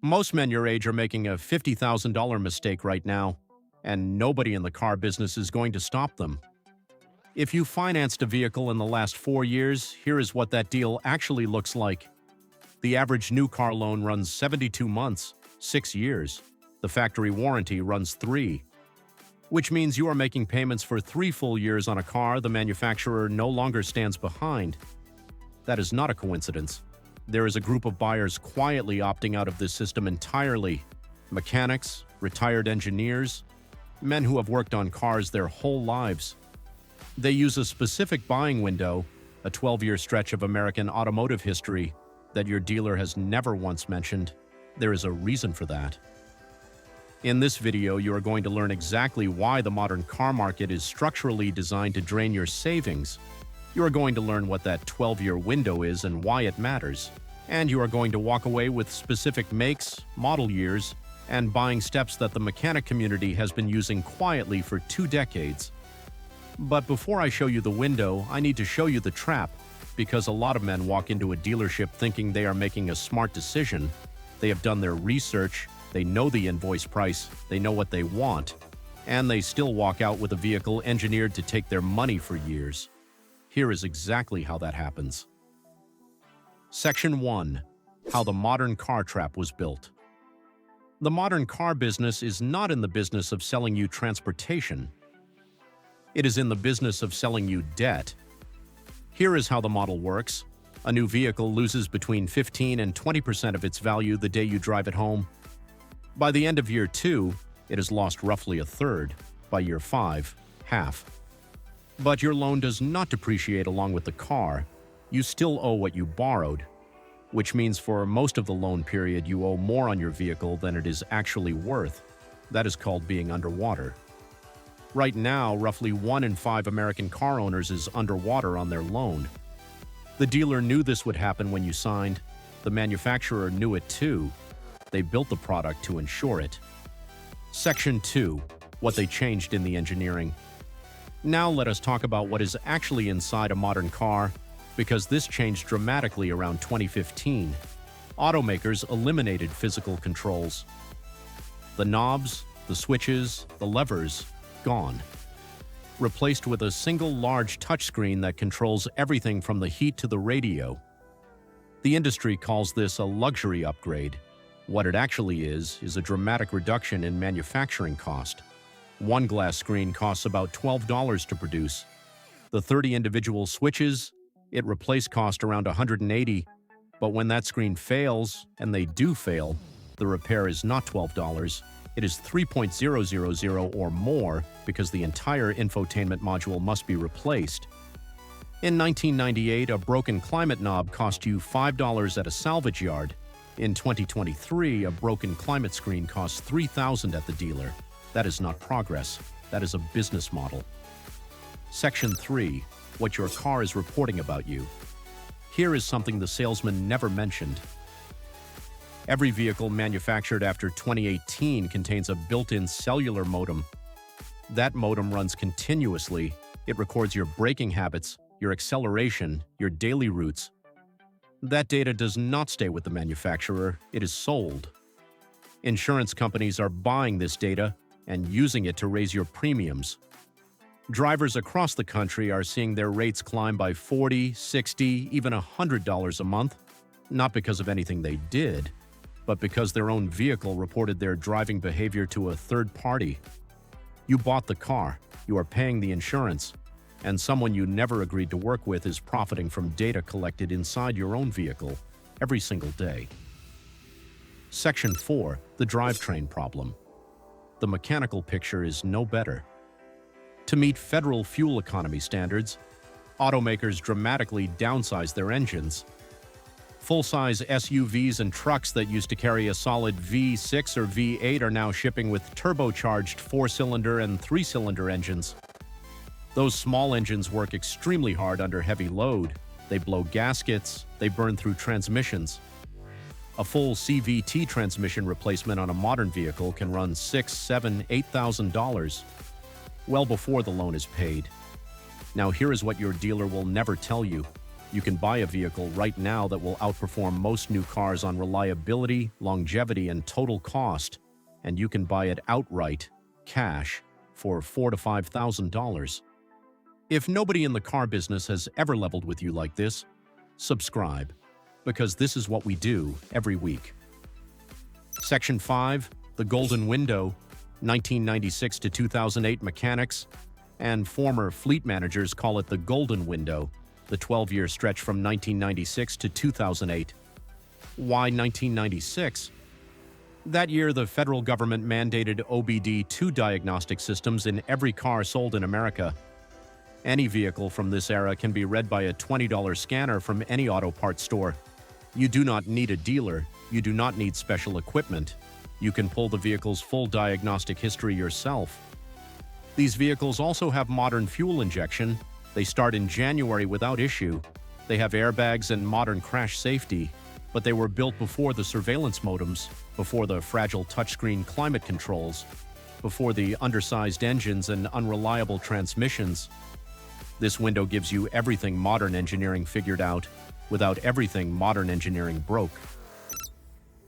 Most men your age are making a $50,000 mistake right now, and nobody in the car business is going to stop them. If you financed a vehicle in the last 4 years, here is what that deal actually looks like. The average new car loan runs 72 months, 6 years. The factory warranty runs 3, which means you are making payments for 3 full years on a car the manufacturer no longer stands behind. That is not a coincidence. There is a group of buyers quietly opting out of this system entirely. Mechanics, retired engineers, men who have worked on cars their whole lives. They use a specific buying window, a 12-year stretch of American automotive history, that your dealer has never once mentioned. There is a reason for that. In this video, you are going to learn exactly why the modern car market is structurally designed to drain your savings. You are going to learn what that 12-year window is and why it matters. And you are going to walk away with specific makes, model years, and buying steps that the mechanic community has been using quietly for 2 decades. But before I show you the window, I need to show you the trap, because a lot of men walk into a dealership thinking they are making a smart decision. They have done their research, they know the invoice price, they know what they want, and they still walk out with a vehicle engineered to take their money for years. Here is exactly how that happens. Section 1. How the modern car trap was built. The modern car business is not in the business of selling you transportation. It is in the business of selling you debt. Here is how the model works. A new vehicle loses between 15 and 20% of its value the day you drive it home. By the end of year 2, it has lost roughly a third. By year 5, half. But your loan does not depreciate along with the car. You still owe what you borrowed, which means for most of the loan period you owe more on your vehicle than it is actually worth. That is called being underwater. Right now, roughly 1 in 5 American car owners is underwater on their loan. The dealer knew this would happen when you signed. The manufacturer knew it too. They built the product to ensure it. Section 2. What they changed in the engineering. Now let us talk about what is actually inside a modern car, because this changed dramatically around 2015. Automakers eliminated physical controls. The knobs, the switches, the levers, gone. Replaced with a single large touchscreen that controls everything from the heat to the radio. The industry calls this a luxury upgrade. What it actually is a dramatic reduction in manufacturing cost. One glass screen costs about $12 to produce. The 30 individual switches it replaced cost around $180, but when that screen fails, and they do fail, the repair is not $12. It is $3.000 or more because the entire infotainment module must be replaced. In 1998, a broken climate knob cost you $5 at a salvage yard. In 2023, a broken climate screen costs $3,000 at the dealer. That is not progress. That is a business model. Section 3. What your car is reporting about you. Here is something the salesman never mentioned. Every vehicle manufactured after 2018 contains a built-in cellular modem. That modem runs continuously. It records your braking habits, your acceleration, your daily routes. That data does not stay with the manufacturer. It is sold. Insurance companies are buying this data and using it to raise your premiums. Drivers across the country are seeing their rates climb by $40, $60, even $100 a month, not because of anything they did, but because their own vehicle reported their driving behavior to a third party. You bought the car, you are paying the insurance, and someone you never agreed to work with is profiting from data collected inside your own vehicle every single day. Section 4. The drivetrain problem. The mechanical picture is no better. To meet federal fuel economy standards, automakers dramatically downsize their engines. Full-size SUVs and trucks that used to carry a solid V6 or V8 are now shipping with turbocharged 4-cylinder and 3-cylinder engines. Those small engines work extremely hard under heavy load. They blow gaskets, they burn through transmissions. A full CVT transmission replacement on a modern vehicle can run $6,000, $7,000, $8,000, well before the loan is paid. Now here is what your dealer will never tell you. You can buy a vehicle right now that will outperform most new cars on reliability, longevity, and total cost, and you can buy it outright, cash, for $4,000 to $5,000. If nobody in the car business has ever leveled with you like this, subscribe, because this is what we do every week. Section 5, the Golden Window, 1996 to 2008 mechanics, and former fleet managers call it the Golden Window, the 12-year stretch from 1996 to 2008. Why 1996? That year, the federal government mandated OBD2 diagnostic systems in every car sold in America. Any vehicle from this era can be read by a $20 scanner from any auto parts store. You do not need a dealer. You do not need special equipment. You can pull the vehicle's full diagnostic history yourself. These vehicles also have modern fuel injection. They start in January without issue. They have airbags and modern crash safety, but they were built before the surveillance modems, before the fragile touchscreen climate controls, before the undersized engines and unreliable transmissions. This window gives you everything modern engineering figured out, without everything modern engineering broke.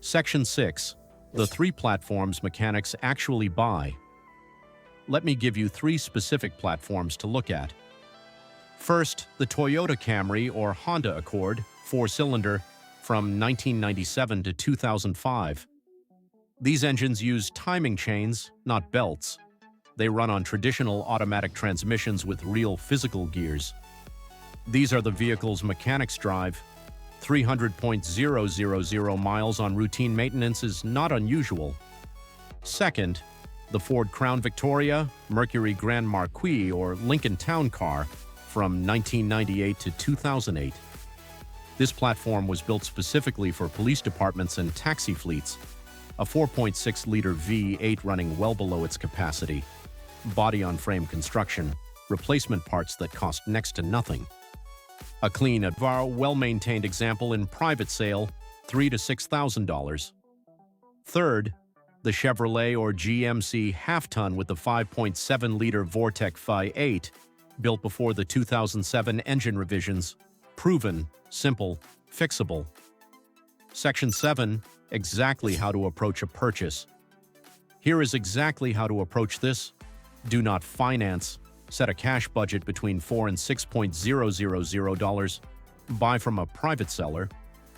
Section 6. The 3 platforms mechanics actually buy. Let me give you 3 specific platforms to look at. First, the Toyota Camry or Honda Accord, 4-cylinder, from 1997 to 2005. These engines use timing chains, not belts. They run on traditional automatic transmissions with real physical gears. These are the vehicle's mechanics drive. 300,000 miles on routine maintenance is not unusual. Second, the Ford Crown Victoria, Mercury Grand Marquis, or Lincoln Town Car from 1998 to 2008. This platform was built specifically for police departments and taxi fleets. A 4.6-liter V8 running well below its capacity. Body-on-frame construction, replacement parts that cost next to nothing. A clean, well-maintained example in private sale, $3,000 to $6,000. Third, the Chevrolet or GMC half-ton with the 5.7-liter Vortec Phi 8, built before the 2007 engine revisions. Proven, simple, fixable. Section 7. Exactly how to approach a purchase. Here is exactly how to approach this. Do not finance. Set a cash budget between $4,000 and $6,000. Buy from a private seller,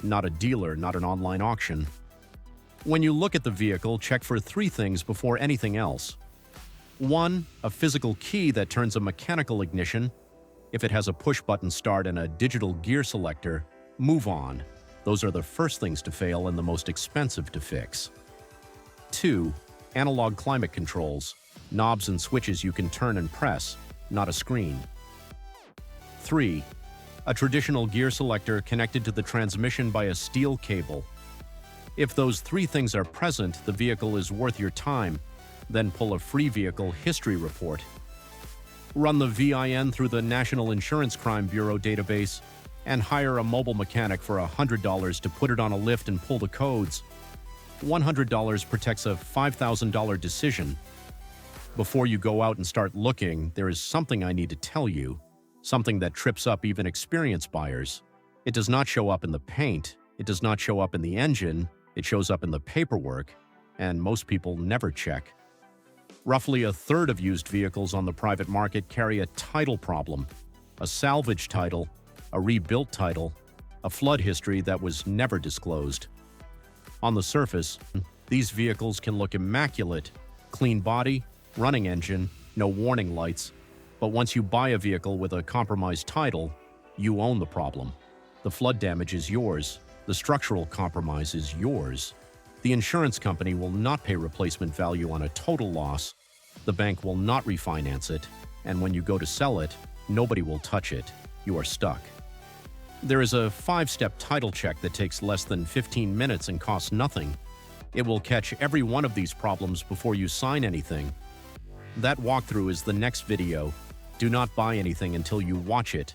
not a dealer, not an online auction. When you look at the vehicle, check for 3 things before anything else. 1. A physical key that turns a mechanical ignition. If it has a push-button start and a digital gear selector, move on. Those are the first things to fail and the most expensive to fix. 2. Analog climate controls. Knobs and switches you can turn and press, not a screen. 3. A traditional gear selector connected to the transmission by a steel cable. If those 3 things are present, the vehicle is worth your time. Then pull a free vehicle history report. Run the VIN through the National Insurance Crime Bureau database and hire a mobile mechanic for $100 to put it on a lift and pull the codes. $100 protects a $5,000 decision. Before you go out and start looking, there is something I need to tell you, something that trips up even experienced buyers. It does not show up in the paint, it does not show up in the engine, it shows up in the paperwork, and most people never check. Roughly a third of used vehicles on the private market carry a title problem, a salvage title, a rebuilt title, a flood history that was never disclosed. On the surface, these vehicles can look immaculate, clean body, running engine, no warning lights, but once you buy a vehicle with a compromised title, you own the problem. The flood damage is yours. The structural compromise is yours. The insurance company will not pay replacement value on a total loss. The bank will not refinance it. And when you go to sell it, nobody will touch it. You are stuck. There is a 5-step title check that takes less than 15 minutes and costs nothing. It will catch every one of these problems before you sign anything. That walkthrough is the next video. Do not buy anything until you watch it.